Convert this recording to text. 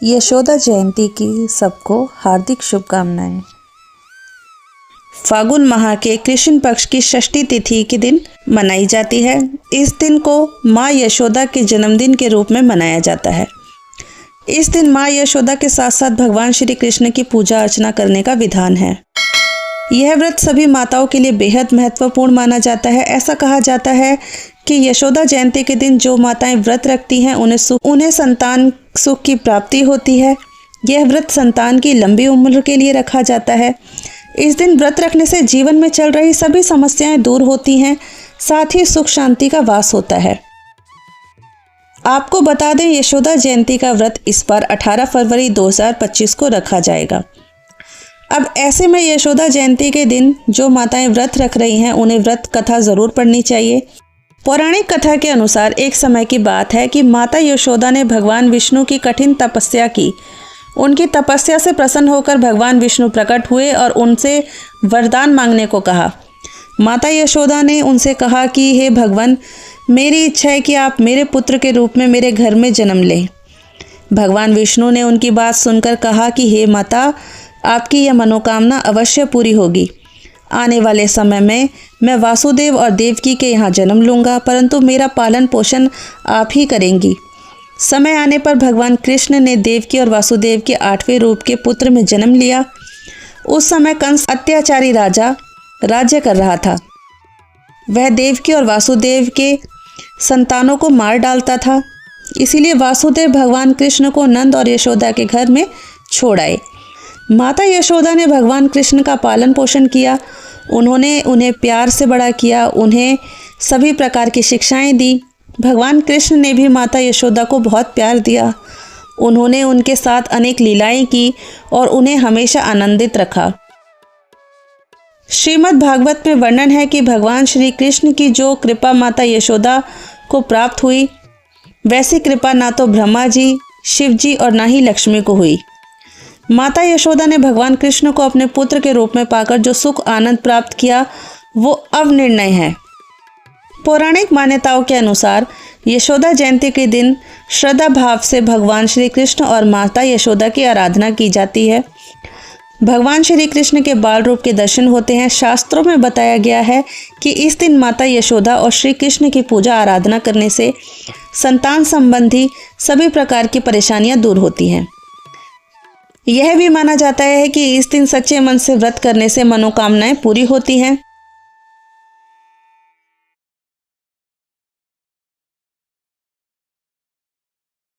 यशोदा जयंती की सबको हार्दिक शुभकामनाएं। फागुन माह के कृष्ण पक्ष की षष्ठी तिथि के दिन मनाई जाती है। इस दिन को माँ यशोदा के जन्मदिन के रूप में मनाया जाता है। इस दिन माँ यशोदा के साथ साथ भगवान श्री कृष्ण की पूजा अर्चना करने का विधान है। यह व्रत सभी माताओं के लिए बेहद महत्वपूर्ण माना जाता है। ऐसा कहा जाता है कि यशोदा जयंती के दिन जो माताएं व्रत रखती हैं उन्हें संतान सुख की प्राप्ति होती है। यह व्रत संतान की लंबी उम्र के लिए रखा जाता है। इस दिन व्रत रखने से जीवन में चल रही सभी समस्याएं दूर होती हैं, साथ ही सुख शांति का वास होता है। आपको बता दें, यशोदा जयंती का व्रत इस बार 18 फरवरी 2025 को रखा जाएगा। अब ऐसे में यशोदा जयंती के दिन जो माताएं व्रत रख रही हैं उन्हें व्रत कथा ज़रूर पढ़नी चाहिए। पौराणिक कथा के अनुसार एक समय की बात है कि माता यशोदा ने भगवान विष्णु की कठिन तपस्या की। उनकी तपस्या से प्रसन्न होकर भगवान विष्णु प्रकट हुए और उनसे वरदान मांगने को कहा। माता यशोदा ने उनसे कहा कि हे भगवान, मेरी इच्छा है कि आप मेरे पुत्र के रूप में मेरे घर में जन्म लें। भगवान विष्णु ने उनकी बात सुनकर कहा कि हे माता, आपकी यह मनोकामना अवश्य पूरी होगी। आने वाले समय में मैं वासुदेव और देवकी के यहाँ जन्म लूँगा, परंतु मेरा पालन पोषण आप ही करेंगी। समय आने पर भगवान कृष्ण ने देवकी और वासुदेव के 8वें रूप के पुत्र में जन्म लिया। उस समय कंस अत्याचारी राजा राज्य कर रहा था। वह देवकी और वासुदेव के संतानों को मार डालता था। इसीलिए वासुदेव भगवान कृष्ण को नंद और यशोदा के घर में छोड़ आए। माता यशोदा ने भगवान कृष्ण का पालन पोषण किया। उन्होंने उन्हें प्यार से बड़ा किया, उन्हें सभी प्रकार की शिक्षाएं दी। भगवान कृष्ण ने भी माता यशोदा को बहुत प्यार दिया। उन्होंने उनके साथ अनेक लीलाएं की और उन्हें हमेशा आनंदित रखा। श्रीमद् भागवत में वर्णन है कि भगवान श्री कृष्ण की जो कृपा माता यशोदा को प्राप्त हुई, वैसी कृपा ना तो ब्रह्मा जी, शिव जी और ना ही लक्ष्मी को हुई। माता यशोदा ने भगवान कृष्ण को अपने पुत्र के रूप में पाकर जो सुख आनंद प्राप्त किया वो अविर्णनीय है। पौराणिक मान्यताओं के अनुसार यशोदा जयंती के दिन श्रद्धा भाव से भगवान श्री कृष्ण और माता यशोदा की आराधना की जाती है। भगवान श्री कृष्ण के बाल रूप के दर्शन होते हैं। शास्त्रों में बताया गया है कि इस दिन माता यशोदा और श्री कृष्ण की पूजा आराधना करने से संतान संबंधी सभी प्रकार की परेशानियां दूर होती हैं। यह भी माना जाता है कि इस दिन सच्चे मन से व्रत करने से मनोकामनाएं पूरी होती हैं।